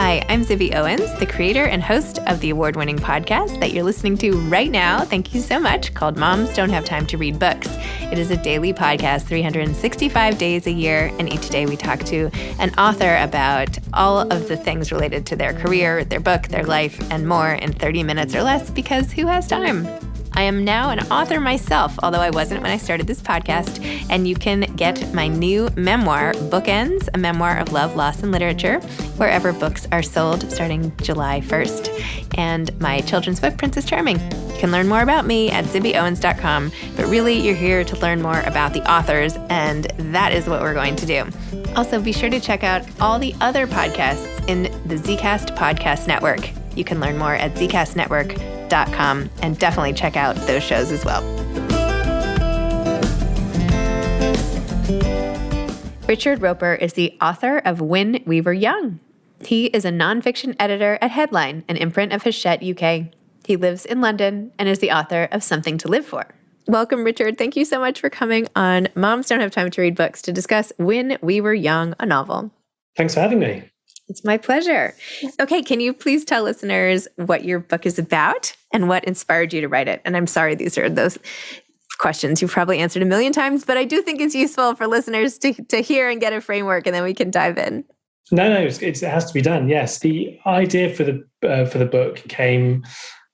Hi, I'm Zibby Owens, the creator and host of the award-winning podcast that you're listening to right now. Thank you so much, called Moms Don't Have Time to Read Books. It is a daily podcast, 365 days a year, and each day we talk to an author about all of the things related to their career, their book, their life, and more in 30 minutes or less, because who has time? I am now an author myself, although I wasn't when I started this podcast, and you can get my new memoir, Bookends, a memoir of love, loss, and literature, wherever books are sold starting July 1st, and my children's book, Princess Charming. You can learn more about me at zibbyowens.com, but really you're here to learn more about the authors, and that is what we're going to do. Also, be sure to check out all the other podcasts in the Zcast Podcast Network. You can learn more at zcastnetwork.com and definitely check out those shows as well. Richard Roper is the author of When We Were Young. He is a nonfiction editor at Headline, an imprint of Hachette, UK. He lives in London and is the author of Something to Live For. Welcome, Richard. Thank you so much for coming on Moms Don't Have Time to Read Books to discuss When We Were Young, a novel. Thanks for having me. It's my pleasure. Okay, can you please tell listeners what your book is about and what inspired you to write it? And I'm sorry, these are those questions you've probably answered a million times, but I do think it's useful for listeners to hear and get a framework, and then we can dive in. No, it has to be done. Yes, the idea for the book came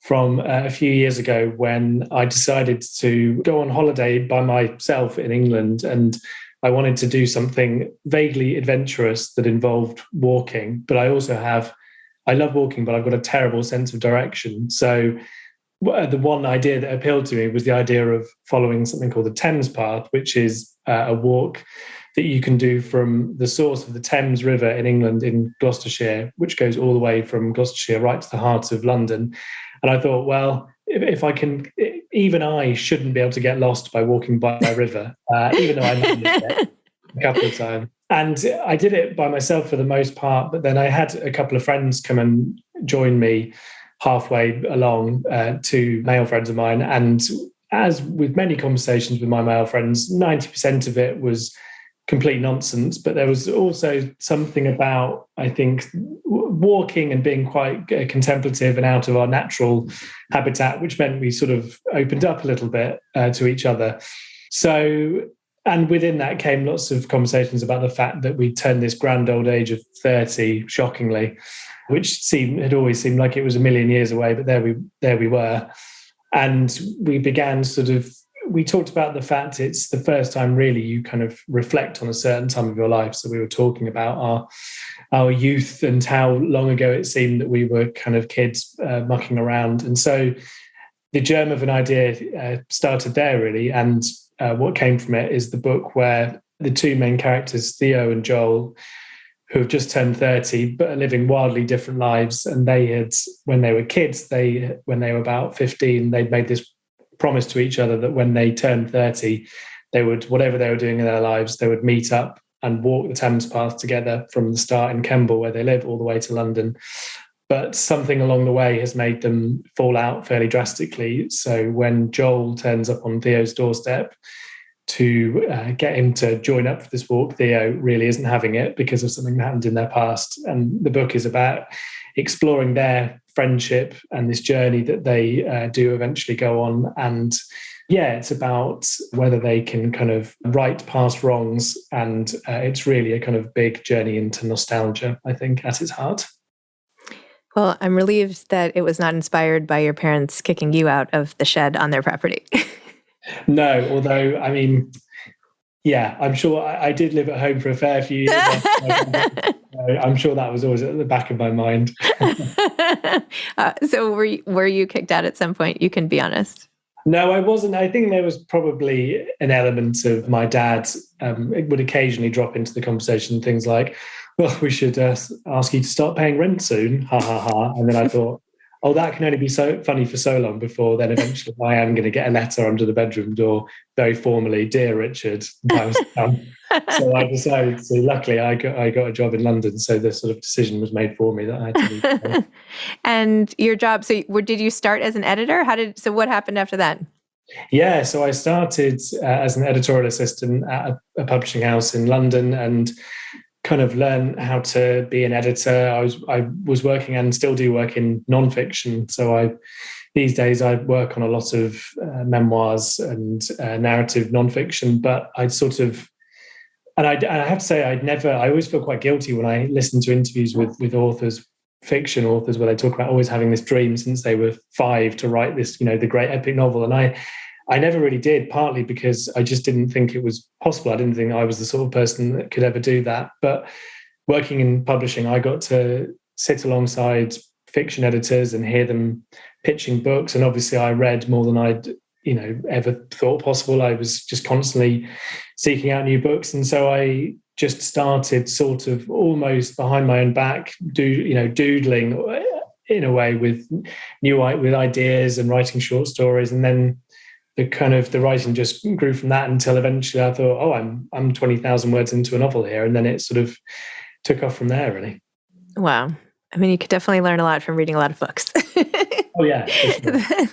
from a few years ago when I decided to go on holiday by myself in England, and I wanted to do something vaguely adventurous that involved walking, but I love walking, but I've got a terrible sense of direction. So the one idea that appealed to me was the idea of following something called the Thames Path, which is a walk that you can do from the source of the Thames River in England in Gloucestershire, which goes all the way from Gloucestershire right to the heart of London. And I thought, well, if I can, even I shouldn't be able to get lost by walking by a river, even though I managed it a couple of times. And I did it by myself for the most part, but then I had a couple of friends come and join me halfway along, two male friends of mine. And as with many conversations with my male friends, 90% of it was complete nonsense, but there was also something about, I think, walking and being quite contemplative and out of our natural habitat, which meant we sort of opened up a little bit to each other. So, and within that came lots of conversations about the fact that we turned this grand old age of 30, shockingly, which had always seemed like it was a million years away, but there we were. And we began we talked about the fact it's the first time really you kind of reflect on a certain time of your life. So we were talking about our youth and how long ago it seemed that we were kind of kids mucking around. And so the germ of an idea started there really. And what came from it is the book where the two main characters, Theo and Joel, who have just turned 30, but are living wildly different lives. And they had, when they were kids, when they were about 15, they'd made this promise to each other that when they turned 30, they would, whatever they were doing in their lives, they would meet up and walk the Thames Path together from the start in Kemble, where they live, all the way to London. But something along the way has made them fall out fairly drastically. So when Joel turns up on Theo's doorstep to get him to join up for this walk, Theo really isn't having it because of something that happened in their past. And the book is about exploring their friendship and this journey that they do eventually go on. And yeah, it's about whether they can kind of right past wrongs. And it's really a kind of big journey into nostalgia, I think, at its heart. Well, I'm relieved that it was not inspired by your parents kicking you out of the shed on their property. No, although, I mean, yeah, I'm sure I did live at home for a fair few years. I'm sure that was always at the back of my mind. So were you kicked out at some point? You can be honest. No, I wasn't. I think there was probably an element of my dad it would occasionally drop into the conversation things like, well, we should ask you to start paying rent soon. Ha, ha, ha. And then I thought, oh, that can only be so funny for so long before then eventually I am going to get a letter under the bedroom door, very formally, dear Richard. So I decided to, luckily I got a job in London. So the sort of decision was made for me that I had to leave. And your job, so did you start as an editor? So what happened after that? Yeah, so I started as an editorial assistant at a publishing house in London and kind of learn how to be an editor. I was working and still do work in nonfiction. So these days I work on a lot of memoirs and narrative nonfiction, but I'd sort of, and I have to say, I always feel quite guilty when I listen to interviews with authors, fiction authors, where they talk about always having this dream since they were 5 to write this, the great epic novel. And I never really did, partly because I just didn't think it was possible. I didn't think I was the sort of person that could ever do that. But working in publishing, I got to sit alongside fiction editors and hear them pitching books. And obviously I read more than I'd, ever thought possible. I was just constantly seeking out new books. And so I just started sort of almost behind my own back, doodling in a way with ideas and writing short stories. And then the writing just grew from that until eventually I thought, oh, I'm 20,000 words into a novel here. And then it sort of took off from there, really. Wow. I mean, you could definitely learn a lot from reading a lot of books. Oh, yeah. For sure.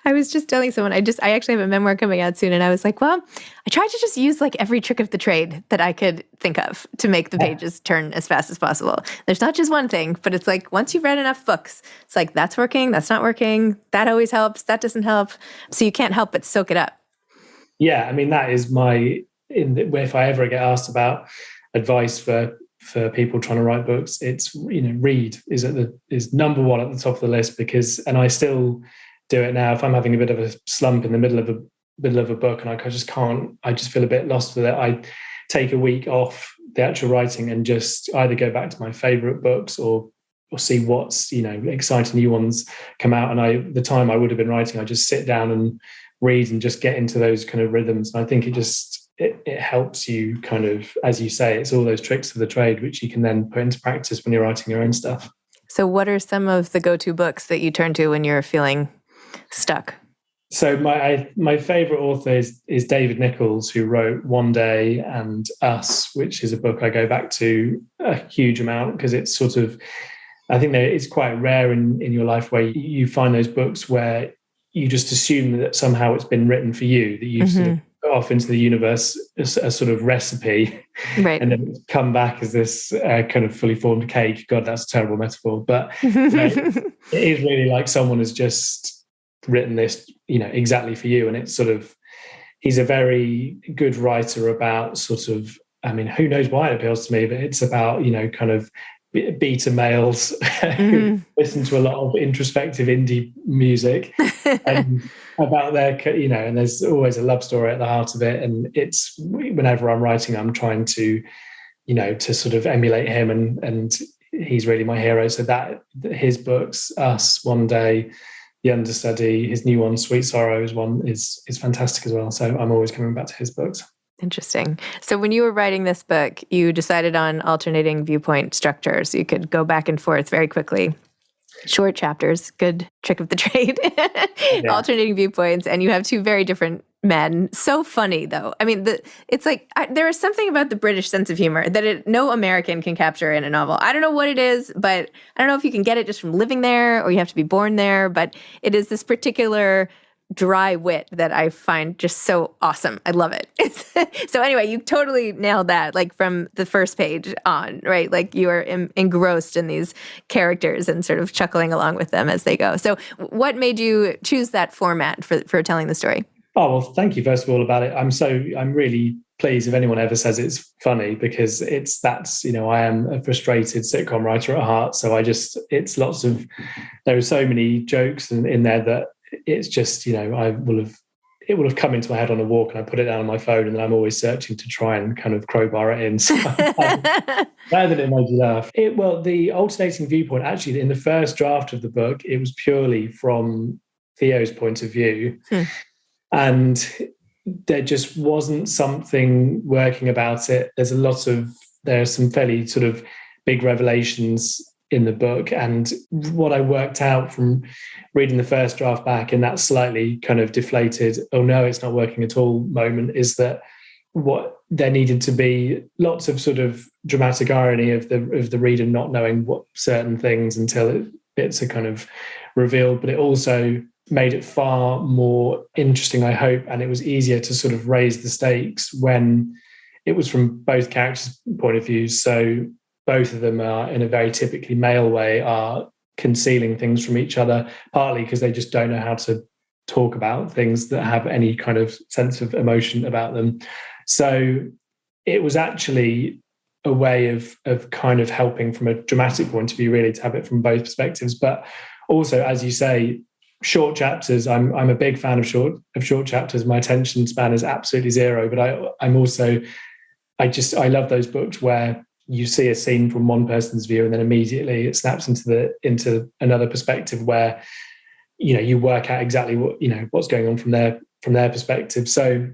I was just telling someone, I actually have a memoir coming out soon. And I was like, well, I tried to just use like every trick of the trade that I could think of to make the pages turn as fast as possible. There's not just one thing, but it's like, once you've read enough books, it's like, that's working, that's not working, that always helps, that doesn't help. So you can't help but soak it up. Yeah. I mean, that is if I ever get asked about advice for people trying to write books, it's read is number one at the top of the list, and I still do it now. If I'm having a bit of a slump in the middle of a book and I just feel a bit lost with it, I take a week off the actual writing and just either go back to my favorite books or see what's exciting new ones come out. And the time I would have been writing, I just sit down and read and just get into those kind of rhythms. And I think it helps you kind of, as you say, it's all those tricks of the trade, which you can then put into practice when you're writing your own stuff. So what are some of the go-to books that you turn to when you're feeling stuck? So my favorite author is David Nichols, who wrote One Day and Us, which is a book I go back to a huge amount because it's sort of, I think that it's quite rare in your life where you find those books where you just assume that somehow it's been written for you, that you sort of go off into the universe as a sort of recipe, right, and then come back as this kind of fully formed cake. God, that's a terrible metaphor, but it is really like someone has just written this, exactly for you. And it's sort of, he's a very good writer about sort of, I mean, who knows why it appeals to me, but it's about, kind of beta males who listen to a lot of introspective indie music and about their, and there's always a love story at the heart of it. And it's, whenever I'm writing, I'm trying to, to sort of emulate him, and he's really my hero. So that his books, Us, One Day, The Understudy, his new one, Sweet Sorrow, is fantastic as well. So I'm always coming back to his books. Interesting. So when you were writing this book, you decided on alternating viewpoint structure so you could go back and forth very quickly. Short chapters, good trick of the trade. Yeah. Alternating viewpoints, and you have two very different men. So funny, though. I mean, it's like there is something about the British sense of humor that no American can capture in a novel. I don't know what it is, but I don't know if you can get it just from living there or you have to be born there, but it is this particular dry wit that I find just so awesome. I love it. So anyway, you totally nailed that, like from the first page on, right? Like you are engrossed in these characters and sort of chuckling along with them as they go. So what made you choose that format for telling the story? Oh, well, thank you first of all about it. I'm really pleased if anyone ever says it's funny, because I am a frustrated sitcom writer at heart. So there are so many jokes in there that it's just, it will have come into my head on a walk and I put it down on my phone, and then I'm always searching to try and kind of crowbar it in. So rather than it made you laugh. The alternating viewpoint, actually, in the first draft of the book, it was purely from Theo's point of view. And there just wasn't something working about it. There are some fairly sort of big revelations in the book, and what I worked out from reading the first draft back in that slightly kind of deflated, oh no, it's not working at all moment, is that what there needed to be lots of sort of dramatic irony of the reader not knowing what certain things until bits are kind of revealed, but it also made it far more interesting, I hope, and it was easier to sort of raise the stakes when it was from both characters' point of view. So both of them are, in a very typically male way, are concealing things from each other, partly because they just don't know how to talk about things that have any kind of sense of emotion about them. So it was actually a way of kind of helping from a dramatic point of view, really, to have it from both perspectives. But also, as you say, short chapters. I'm a big fan of short chapters. My attention span is absolutely zero. But I love those books where you see a scene from one person's view and then immediately it snaps into another perspective where, you know, you work out exactly what, you know, what's going on from their perspective. So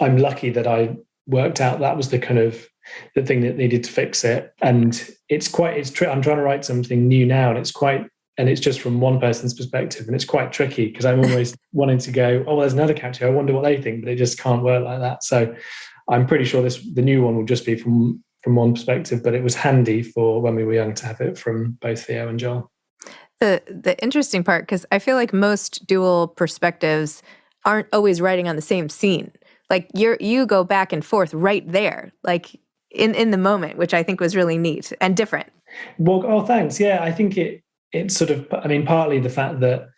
I'm lucky that I worked out that was the kind of the thing that needed to fix it. And I'm trying to write something new now, and it's just from one person's perspective, and it's quite tricky because I'm always wanting to go, oh, well, there's another character, I wonder what they think, but it just can't work like that. So I'm pretty sure the new one will just be from one perspective, but it was handy for when we were young to have it from both Theo and Joel. The interesting part, because I feel like most dual perspectives aren't always writing on the same scene. Like you go back and forth right there, like in the moment, which I think was really neat and different. Well, oh, thanks. Yeah, I think it's sort of, I mean, partly the fact that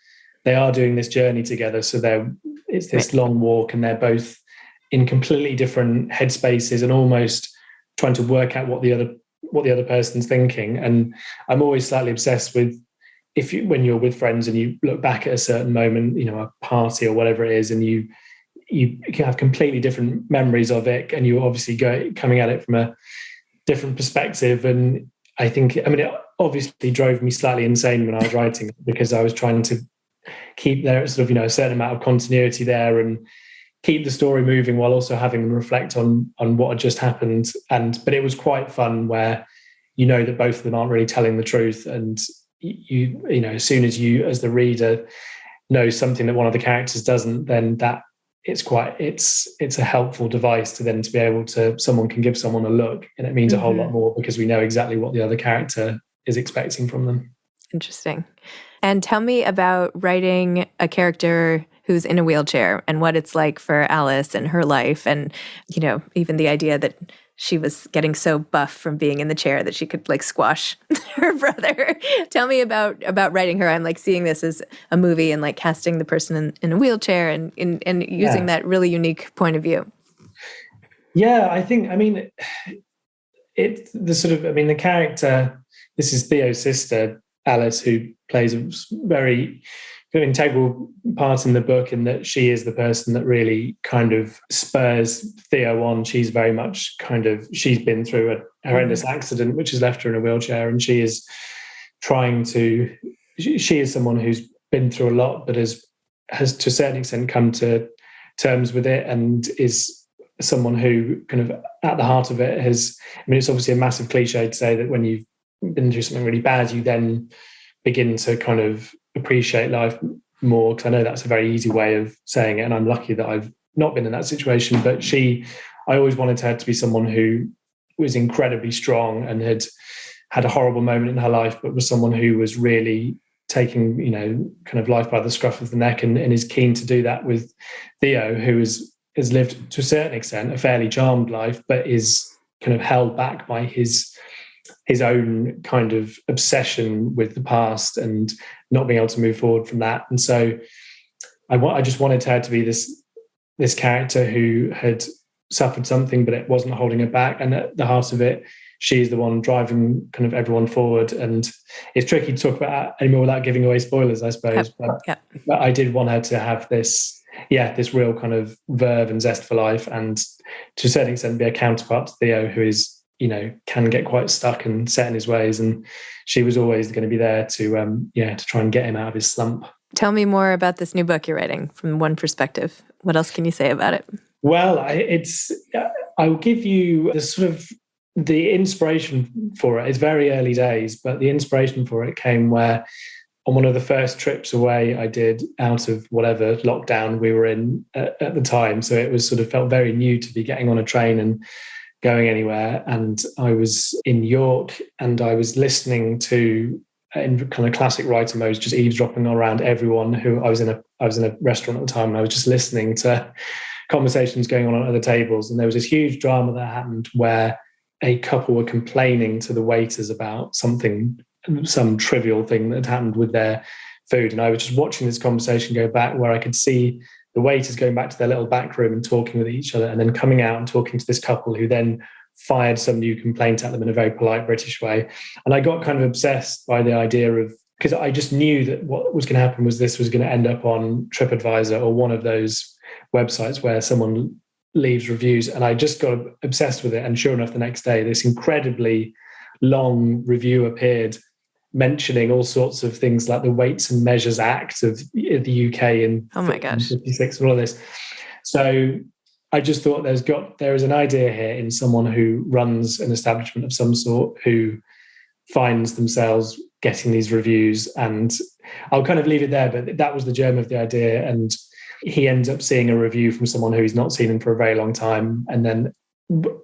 they are doing this journey together. So it's this long walk and they're both in completely different headspaces and almost trying to work out what the other person's thinking. And I'm always slightly obsessed with when you're with friends and you look back at a certain moment, you know, a party or whatever it is, and you can have completely different memories of it, and you obviously coming at it from a different perspective. And I think, I mean, it obviously drove me slightly insane when I was writing, because I was trying to keep there sort of, you know, a certain amount of continuity there and keep the story moving while also having them reflect on what had just happened. But it was quite fun where you know that both of them aren't really telling the truth, and you know, as soon as you as the reader know something that one of the characters doesn't, then that it's a helpful device to be able to, someone can give someone a look, and it means a whole lot more because we know exactly what the other character is expecting from them. Interesting. And tell me about writing a character who's in a wheelchair and what it's like for Alice and her life, and, you know, even the idea that she was getting so buff from being in the chair that she could like squash her brother. Tell me about writing her. I'm like seeing this as a movie and like casting the person in a wheelchair and using that really unique point of view. Yeah, I think, I mean, the character, this is Theo's sister, Alice, who plays a very integral part in the book, in that she is the person that really kind of spurs Theo on. She's very much she's been through a horrendous accident which has left her in a wheelchair, and she is someone who's been through a lot, but has to a certain extent come to terms with it, and is someone who kind of at the heart of it has, I mean, it's obviously a massive cliche to say that when you've been through something really bad, you then begin to kind of appreciate life more, because I know that's a very easy way of saying it, and I'm lucky that I've not been in that situation. But I always wanted her to be someone who was incredibly strong and had a horrible moment in her life, but was someone who was really taking, you know, kind of life by the scruff of the neck, and is keen to do that with Theo, who has lived to a certain extent a fairly charmed life, but is kind of held back by his own kind of obsession with the past and not being able to move forward from that. And so I just wanted her to be this character who had suffered something, but it wasn't holding her back. And at the heart of it, she's the one driving kind of everyone forward. And it's tricky to talk about anymore without giving away spoilers, I suppose. But I did want her to have this real kind of verve and zest for life, and to a certain extent be a counterpart to Theo, who is, you know, can get quite stuck and set in his ways. And she was always going to be there to try and get him out of his slump. Tell me more about this new book you're writing from one perspective. What else can you say about it? Well, I'll give you the inspiration for it. It's very early days, but the inspiration for it came where on one of the first trips away I did out of whatever lockdown we were in at the time. So it was felt very new to be getting on a train and going anywhere. And I was in York and I was listening to, in kind of classic writer mode, just eavesdropping around everyone who I was in a restaurant at the time, and I was just listening to conversations going on at other tables. And there was this huge drama that happened where a couple were complaining to the waiters about some trivial thing that had happened with their food. And I was just watching this conversation go back, where I could see the waiters going back to their little back room and talking with each other, and then coming out and talking to this couple who then fired some new complaint at them in a very polite British way. And I got kind of obsessed by the idea of, because I just knew that what was going to happen was this was going to end up on TripAdvisor or one of those websites where someone leaves reviews. And I just got obsessed with it. And sure enough, the next day, this incredibly long review appeared mentioning all sorts of things like the Weights and Measures Act of the UK in 1956 and all of this. So I just thought there is an idea here in someone who runs an establishment of some sort who finds themselves getting these reviews. And I'll kind of leave it there, but that was the germ of the idea. And he ends up seeing a review from someone who he's not seen him for a very long time. And then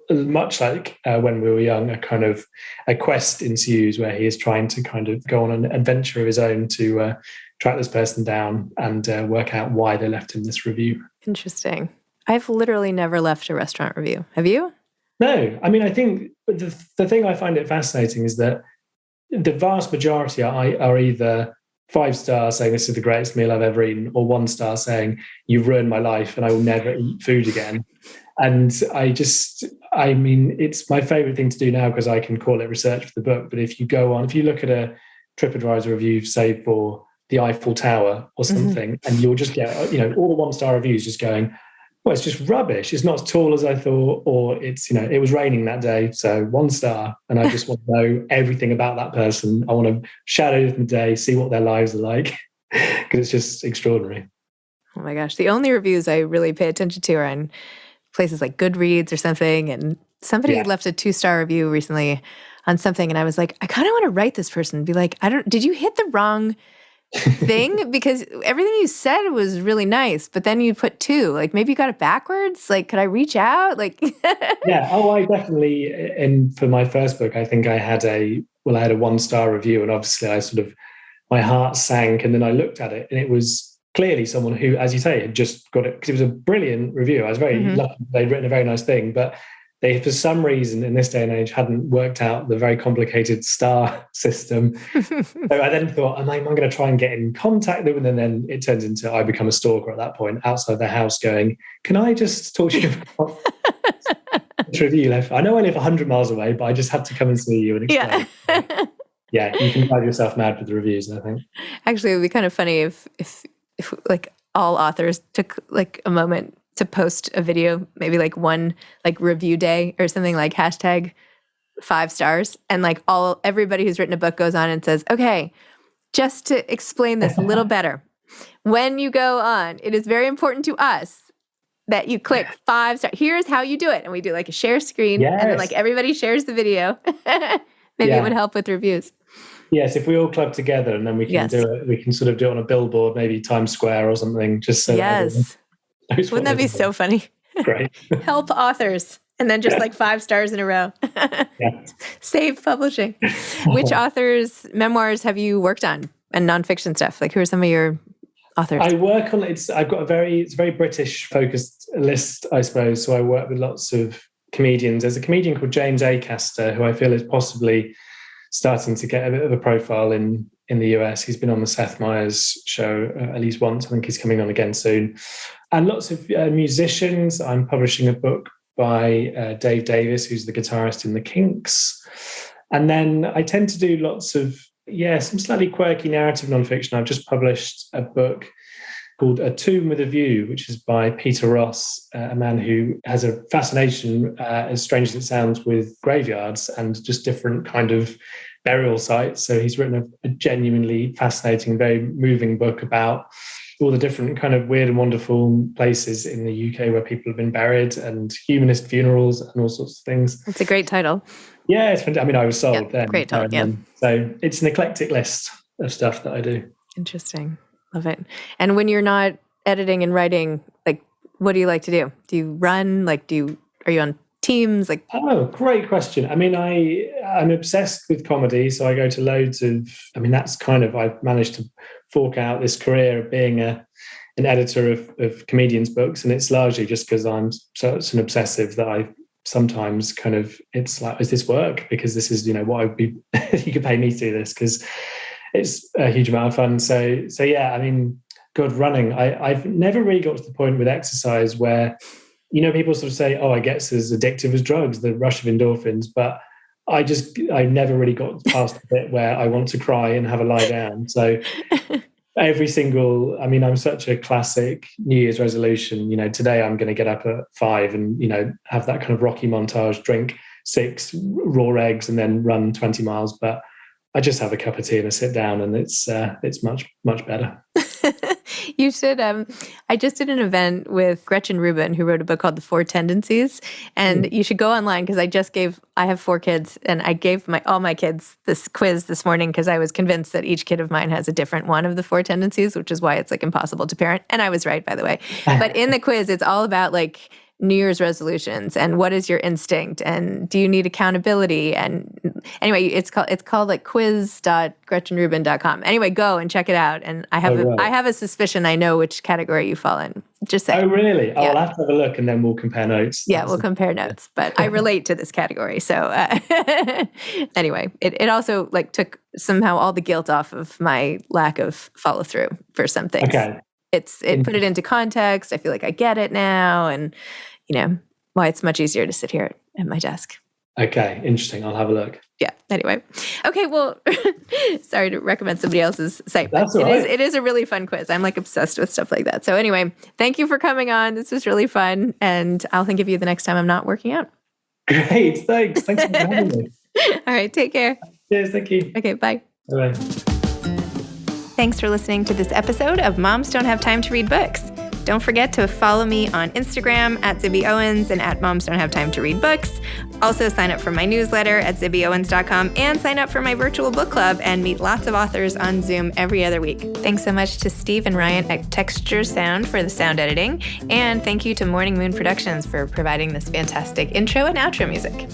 much like when we were young, a quest ensues where he is trying to kind of go on an adventure of his own to track this person down and work out why they left him this review. Interesting. I've literally never left a restaurant review. Have you? No. I mean, I think the thing I find it fascinating is that the vast majority are either 5 stars saying this is the greatest meal I've ever eaten, or 1 star saying you've ruined my life and I will never eat food again. And I mean, it's my favorite thing to do now because I can call it research for the book. But if you look at a TripAdvisor review, say for the Eiffel Tower or something, and you'll just get, all the 1-star reviews just going, well, it's just rubbish. It's not as tall as I thought, or it's, it was raining that day, so 1 star. And I just want to know everything about that person. I want to shadow them the day, see what their lives are like, because it's just extraordinary. Oh my gosh. The only reviews I really pay attention to are on places like Goodreads or something. And somebody left a 2-star review recently on something. And I was like, I kind of want to write this person and be like, did you hit the wrong thing? Because everything you said was really nice, but then you put 2, like maybe you got it backwards. Like, could I reach out? Like, yeah. Oh, I definitely, and for my first book, I think I had a 1-star review, and obviously my heart sank. And then I looked at it, and it was clearly someone who, as you say, had just got it, because it was a brilliant review. I was very lucky. They'd written a very nice thing, but they, for some reason in this day and age, hadn't worked out the very complicated star system. So I then thought, am I going to try and get in contact with them? And then it turns into I become a stalker at that point, outside their house going, can I just talk to you about this review you left? I know I live 100 miles away, but I just had to come and see you and explain. Yeah, you can drive yourself mad with the reviews, I think. Actually, it would be kind of funny if like all authors took like a moment to post a video, maybe like one like review day or something, like hashtag 5 stars, and like everybody who's written a book goes on and says, okay, just to explain this a little better, when you go on, it is very important to us that you click 5 stars. Here's how you do it. And we do like a share screen, and then like everybody shares the video. Maybe it would help with reviews. Yes, if we all club together, and then we can do it. We can sort of do it on a billboard, maybe Times Square or something, just so wouldn't that be so funny? Great. Help authors. And then just like 5 stars in a row. Save publishing. Which authors' memoirs have you worked on, and nonfiction stuff? Like, who are some of your authors? I work on I've got it's a very British focused list, I suppose. So I work with lots of comedians. There's a comedian called James Acaster, who I feel is possibly starting to get a bit of a profile in the US. He's been on the Seth Meyers show at least once. I think he's coming on again soon. And lots of musicians. I'm publishing a book by Dave Davis, who's the guitarist in the Kinks. And then I tend to do lots of, some slightly quirky narrative nonfiction. I've just published a book called A Tomb with a View, which is by Peter Ross, a man who has a fascination, as strange as it sounds, with graveyards and just different kind of burial sites. So he's written a genuinely fascinating, very moving book about all the different kind of weird and wonderful places in the UK where people have been buried, and humanist funerals and all sorts of things. It's a great title. Yeah, it's fantastic. I mean, I was sold then. Great title, So it's an eclectic list of stuff that I do. Interesting. Love it. And when you're not editing and writing, like, what do you like to do? Do you run? Like, are you on teams? Like, oh, great question. I mean, I'm obsessed with comedy, so I go to loads of. I mean, that's kind of I've managed to fork out this career of being an editor of comedians' books, and it's largely just because I'm such an obsessive that I sometimes kind of, it's like, is this work? Because this is, what I'd be, you could pay me to do this, because it's a huge amount of fun. So yeah, I mean, God, running, I've never really got to the point with exercise where, people sort of say, oh, I guess it's as addictive as drugs, the rush of endorphins, but I never really got past the bit where I want to cry and have a lie down. So I'm such a classic New Year's resolution. Today I'm going to get up at 5 and, have that kind of Rocky montage, drink 6 raw eggs and then run 20 miles. But I just have a cup of tea and I sit down, and it's much, much better. You should. I just did an event with Gretchen Rubin, who wrote a book called The 4 Tendencies. And you should go online, because I have 4 kids, and I gave all my kids this quiz this morning because I was convinced that each kid of mine has a different one of the 4 tendencies, which is why it's like impossible to parent. And I was right, by the way. But in the quiz, it's all about like New Year's resolutions and what is your instinct and do you need accountability? And anyway, it's called like quiz.gretchenrubin.com. Anyway, go and check it out. And I have a suspicion I know which category you fall in. Just saying. Oh, really? Yeah. I'll have to have a look and then we'll compare notes. Yeah, we'll compare notes. But I relate to this category. So anyway, it also like took somehow all the guilt off of my lack of follow through for some things. Okay. It put it into context. I feel like I get it now, and why it's much easier to sit here at my desk. Okay, interesting. I'll have a look. Yeah. Anyway, okay. Well, sorry to recommend somebody else's site. That's all right. It is a really fun quiz. I'm like obsessed with stuff like that. So anyway, thank you for coming on. This was really fun, and I'll think of you the next time I'm not working out. Great. Thanks for having me. All right. Take care. Cheers. Thank you. Okay. Bye. Bye. Thanks for listening to this episode of Moms Don't Have Time to Read Books. Don't forget to follow me on Instagram at Zibby Owens and at Moms Don't Have Time to Read Books. Also sign up for my newsletter at zibbyowens.com and sign up for my virtual book club and meet lots of authors on Zoom every other week. Thanks so much to Steve and Ryan at Texture Sound for the sound editing. And thank you to Morning Moon Productions for providing this fantastic intro and outro music.